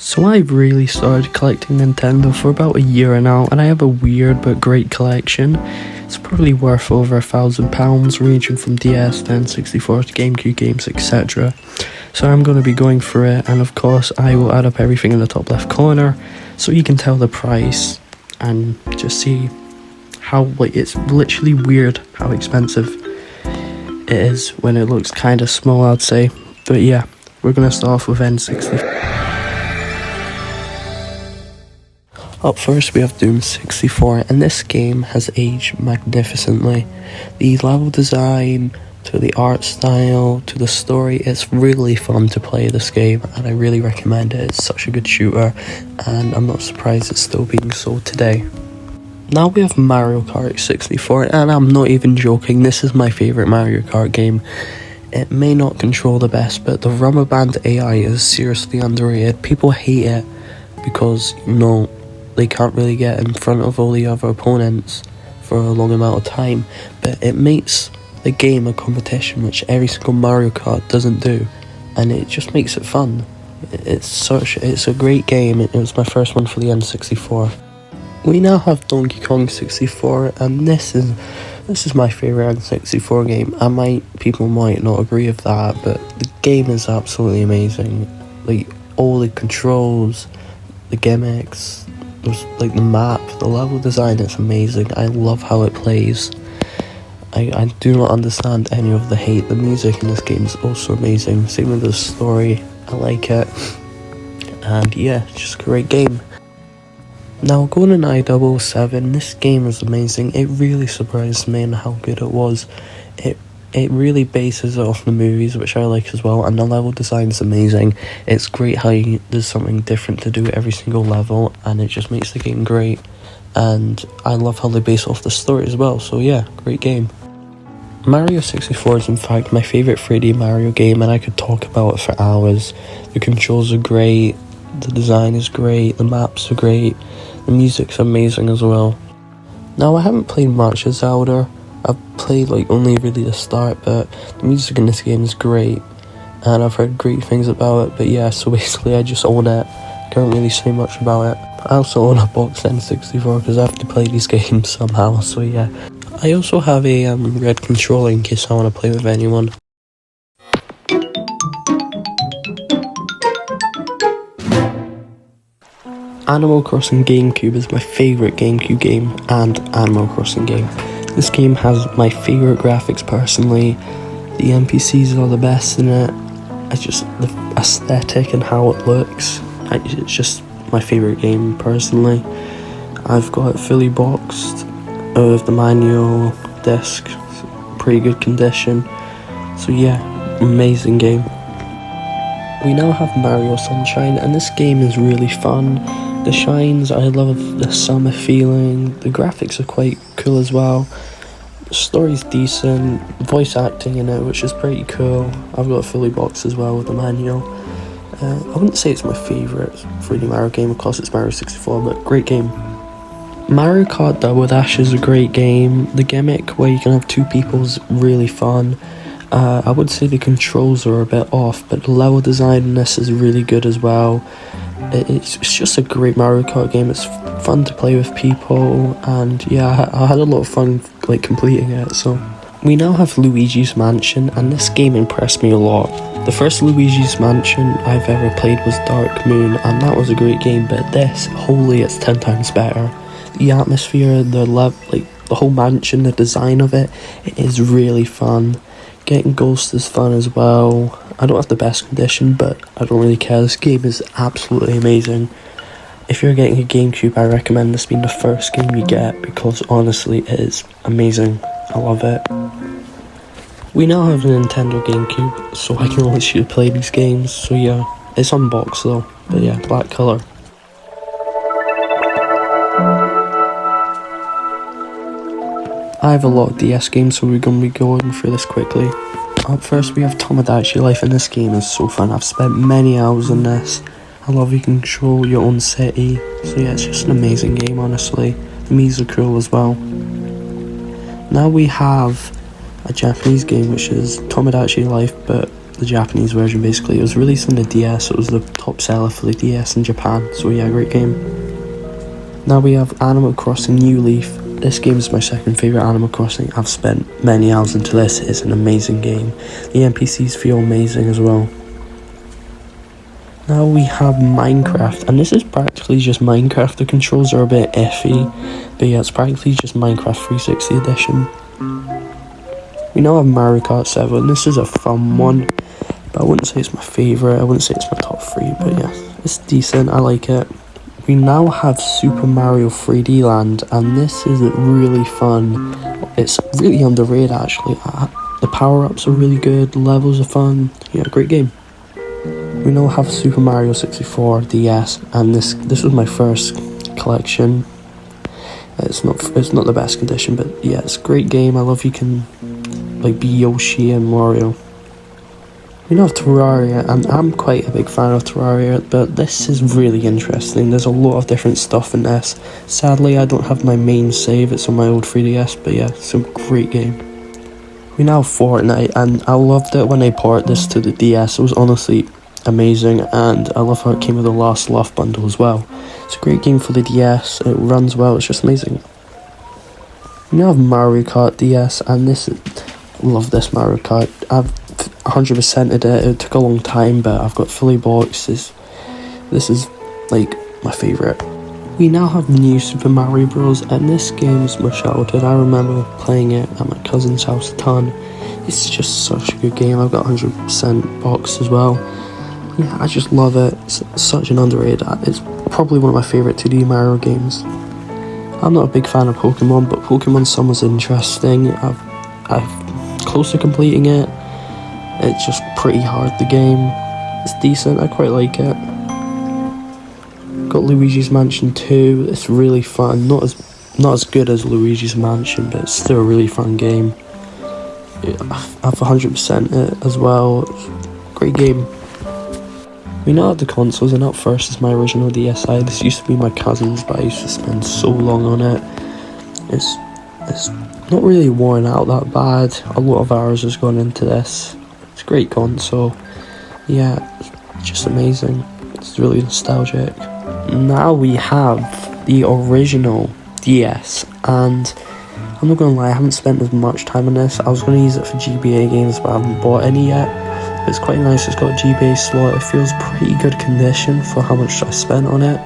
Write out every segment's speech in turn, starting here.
So I've really started collecting Nintendo for about a year now, and I have a weird but great collection. It's probably worth over £1,000, ranging from DS, N64 to GameCube games, etc. So I'm going to be going for it, and of course I will add up everything in the top left corner, so you can tell the price and just see how, like, it's literally weird how expensive it is when it looks kind of small, I'd say. But yeah, we're going to start off with N64. Up first we have Doom 64, and this game has aged magnificently. The level design, to the art style, to the story, it's really fun to play this game, and I really recommend it. It's such a good shooter, and I'm not surprised it's still being sold today. Now we have Mario Kart 64, and I'm not even joking, this is my favourite Mario Kart game. It may not control the best, but the Rubber Band AI is seriously underrated. People hate it because, they can't really get in front of all the other opponents for a long amount of time, but it makes the game a competition which every single Mario Kart doesn't do, and it just makes it fun. It's a great game. It was my first one for the N64. We now have Donkey Kong 64, and this is my favourite N64 game. People might not agree with that, but the game is absolutely amazing. Like, all the controls, the gimmicks, there's like the map, the level design is amazing. I love how it plays. I do not understand any of the hate. The music in this game is also amazing. Same with the story. I like it. And yeah, it's just a great game. Now GoldenEye 007, this game is amazing. It really surprised me in how good it was. It really bases it off the movies, which I like as well, and the level design is amazing. It's great how there's something different to do every single level, and it just makes the game great. And I love how they base off the story as well, so yeah, great game. Mario 64 is in fact my favourite 3D Mario game, and I could talk about it for hours. The controls are great, the design is great, the maps are great, the music's amazing as well. Now I haven't played much of Zelda. I've played only really the start, but the music in this game is great, and I've heard great things about it. But yeah, so basically I just own it. Can't really say much about it. I also own a box N64 because I have to play these games somehow, so yeah. I also have a red controller in case I want to play with anyone. Animal Crossing GameCube is my favourite GameCube game and Animal Crossing game. This game has my favourite graphics personally. The NPCs are the best in it. It's just the aesthetic and how it looks. It's just my favourite game personally. I've got it fully boxed with the manual disc, pretty good condition. So yeah, amazing game. We now have Mario Sunshine, and this game is really fun. The shines, I love the summer feeling. The graphics are quite cool as well. The story's decent. Voice acting in it, which is pretty cool. I've got a fully boxed as well with the manual. I wouldn't say it's my favourite 3D Mario game, of course it's Mario 64, but great game. Mario Kart Double Dash is a great game. The gimmick where you can have two people is really fun. I would say the controls are a bit off, but the level design in this is really good as well. It's just a great Mario Kart game. It's fun to play with people, and yeah, I had a lot of fun completing it. So we now have Luigi's Mansion, and this game impressed me a lot. The first Luigi's Mansion I've ever played was Dark Moon, and that was a great game, but this, holy, it's 10 times better. The atmosphere, the whole mansion, the design of it is really fun. Getting Ghost is fun as well. I don't have the best condition, but I don't really care. This game is absolutely amazing. If you're getting a GameCube, I recommend this being the first game you get, because honestly it is amazing. I love it. We now have a Nintendo GameCube, so I can literally play these games. So yeah, it's unboxed though, but yeah, black colour. I have a lot of DS games, so we're going to be going through this quickly. Up first we have Tomodachi Life, and this game is so fun. I've spent many hours on this. I love you can control your own city. So yeah, it's just an amazing game, honestly. The Mii's are cool as well. Now we have a Japanese game, which is Tomodachi Life, but the Japanese version basically. It was released on the DS, it was the top seller for the DS in Japan, so yeah, great game. Now we have Animal Crossing New Leaf. This game is my second favourite Animal Crossing. I've spent many hours into this, it's an amazing game. The NPCs feel amazing as well. Now we have Minecraft, and this is practically just Minecraft. The controls are a bit iffy, but yeah, it's practically just Minecraft 360 edition. We now have Mario Kart 7. This is a fun one, but I wouldn't say it's my favourite. I wouldn't say it's my top 3, but yeah, it's decent, I like it. We now have Super Mario 3D Land, and this is really fun. It's really underrated actually. The power-ups are really good, the levels are fun, yeah, great game. We now have Super Mario 64 DS, and this was my first collection. It's not the best condition, but yeah, it's a great game. I love you can like be Yoshi and Mario. We now have Terraria, and I'm quite a big fan of Terraria, but this is really interesting. There's a lot of different stuff in this. Sadly, I don't have my main save, it's on my old 3DS, but yeah, it's a great game. We now have Fortnite, and I loved it when they ported this to the DS. It was honestly amazing, and I love how it came with the Last Love bundle as well. It's a great game for the DS, it runs well, it's just amazing. We now have Mario Kart DS, and I love this Mario Kart. I've 100%ed it. It took a long time, but I've got fully boxes. This is like my favourite. We now have New Super Mario Bros, and this game is my childhood. I remember playing it at my cousin's house a ton. It's just such a good game. I've got 100% box as well. Yeah, I just love it. It's such an underrated. It's probably one of my favourite 2D Mario games. I'm not a big fan of Pokemon, but Pokemon Sun was interesting. I've close to completing it. It's just pretty hard, the game. It's decent, I quite like it. Got Luigi's Mansion 2, it's really fun. Not as good as Luigi's Mansion, but it's still a really fun game. I've 100% it as well. Great game. We now have the consoles, and up first is my original DSi. This used to be my cousin's, but I used to spend so long on it. It's not really worn out that bad. A lot of hours has gone into this. It's a great console. Yeah, it's just amazing. It's really nostalgic. Now we have the original DS, and I'm not gonna lie, I haven't spent as much time on this. I was gonna use it for GBA games, but I haven't bought any yet. It's quite nice, it's got a GBA slot, it feels pretty good condition for how much I spent on it.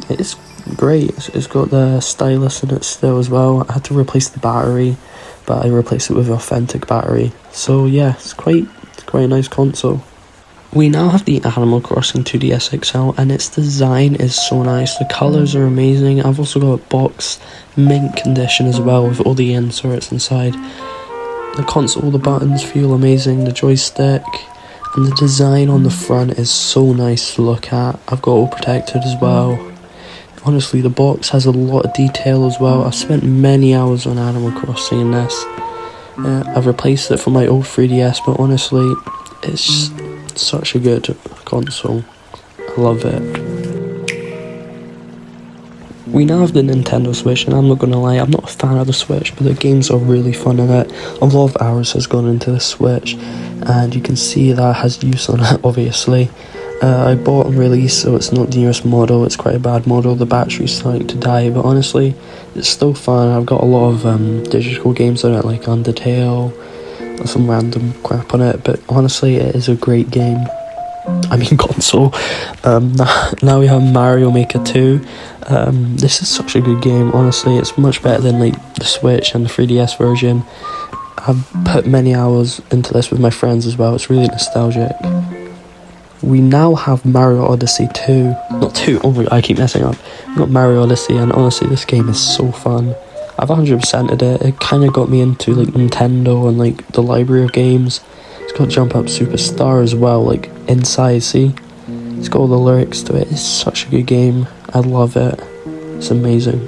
It's great, it's got the stylus in it still as well. I had to replace the battery, but I replaced it with an authentic battery. So yeah, it's quite a nice console. We now have the Animal Crossing 2DS XL, and its design is so nice. The colours are amazing. I've also got a box mint condition as well with all the inserts inside. The console, the buttons feel amazing, the joystick, and the design on the front is so nice to look at. I've got all protected as well. Honestly, the box has a lot of detail as well. I've spent many hours on Animal Crossing in this. I've replaced it for my old 3DS, but honestly, it's such a good console. I love it. We now have the Nintendo Switch, and I'm not gonna lie, I'm not a fan of the Switch, but the games are really fun in it. A lot of hours has gone into the Switch, and you can see that has use on it, obviously. I bought on release, so it's not the newest model, it's quite a bad model, the battery's starting to die, but honestly, it's still fun. I've got a lot of digital games on it, like Undertale, some random crap on it, but honestly, it is a great game. I mean console. Now we have Mario Maker 2. This is such a good game, honestly. It's much better than like the Switch and the 3DS version. I've put many hours into this with my friends as well. It's really nostalgic. We now have Mario Odyssey 2. Not 2, oh my god, I keep messing up. We've got Mario Odyssey, and honestly this game is so fun. I've 100%ed it. It kind of got me into like Nintendo and like the library of games. It's got Jump Up Superstar as well, like inside, see? It's got all the lyrics to it. It's such a good game. I love it. It's amazing.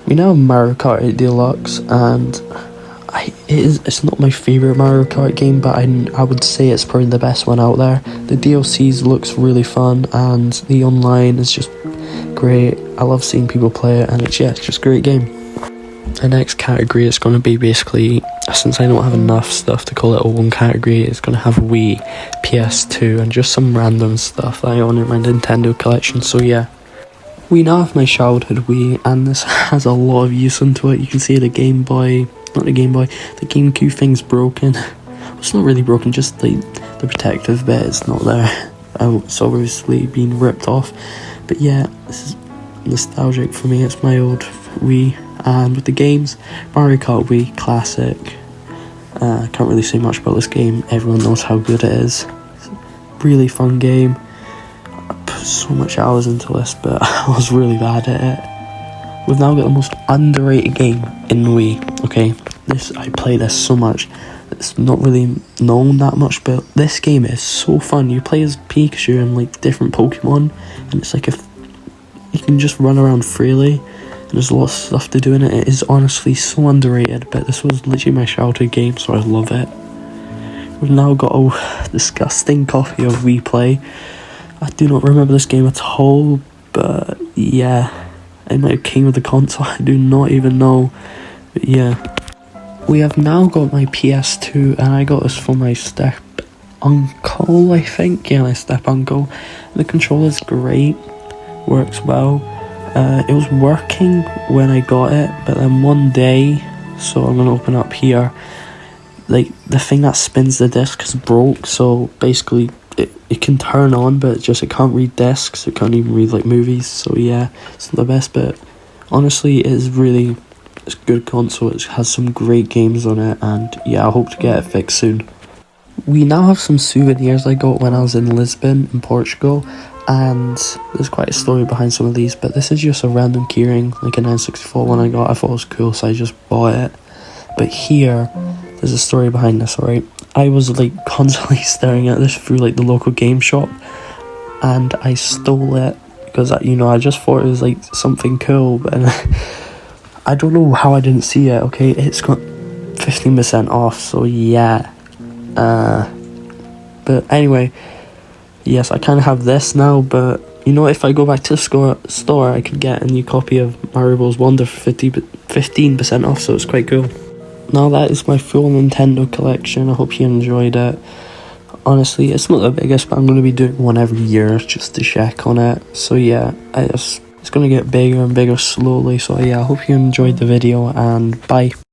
We now have Mario Kart 8 Deluxe, and it's not my favourite Mario Kart game, but I would say it's probably the best one out there. The DLCs looks really fun, and the online is just great. I love seeing people play it, and it's just a great game. The next category is going to be basically since I don't have enough stuff to call it a one category, it's going to have Wii, PS2, and just some random stuff that I own in my Nintendo collection. So yeah, we now have my childhood Wii, and this has a lot of use into it. You can see the Game Boy, not the Game Boy, the GameCube thing's broken. It's not really broken, just the protective bit is not there. It's obviously been ripped off. But yeah, this is nostalgic for me. It's my old Wii. And with the games, Mario Kart Wii Classic. Can't really say much about this game. Everyone knows how good it is. It's a really fun game. I put so much hours into this, but I was really bad at it. We've now got the most underrated game in Wii. Okay, I play this so much. It's not really known that much, but this game is so fun. You play as Pikachu and like different Pokemon, and it's like you can just run around freely. There's a lot of stuff to do in it. It is honestly so underrated, but this was literally my childhood game, so I love it. We've now got a disgusting copy of Wii Play. I do not remember this game at all, but yeah, it might have came with the console. I do not even know, but yeah. We have now got my PS2, and I got this from my step uncle, I think. Yeah, my step uncle. The controller's great, works well. It was working when I got it, but then one day, so I'm going to open up here, like the thing that spins the disc is broke, so basically it can turn on, but it can't read discs, it can't even read like movies, so yeah, it's not the best, but honestly it's a good console. It has some great games on it, and yeah, I hope to get it fixed soon. We now have some souvenirs I got when I was in Lisbon in Portugal, and there's quite a story behind some of these, but this is just a random keyring, like an N64 one I got. I thought it was cool, so I just bought it. But here, there's a story behind this, alright? I was like constantly staring at this through like the local game shop, and I stole it because I just thought it was like something cool, but I don't know how I didn't see it. Okay, it's got 15% off, so yeah. But anyway, yes, I kind of have this now, but if I go back to the store, I could get a new copy of Mario Bros. Wonder for 15% off, so it's quite cool. Now that is my full Nintendo collection. I hope you enjoyed it. Honestly, it's not the biggest, but I'm going to be doing one every year just to check on it. So yeah, it's going to get bigger and bigger slowly. So yeah, I hope you enjoyed the video, and bye.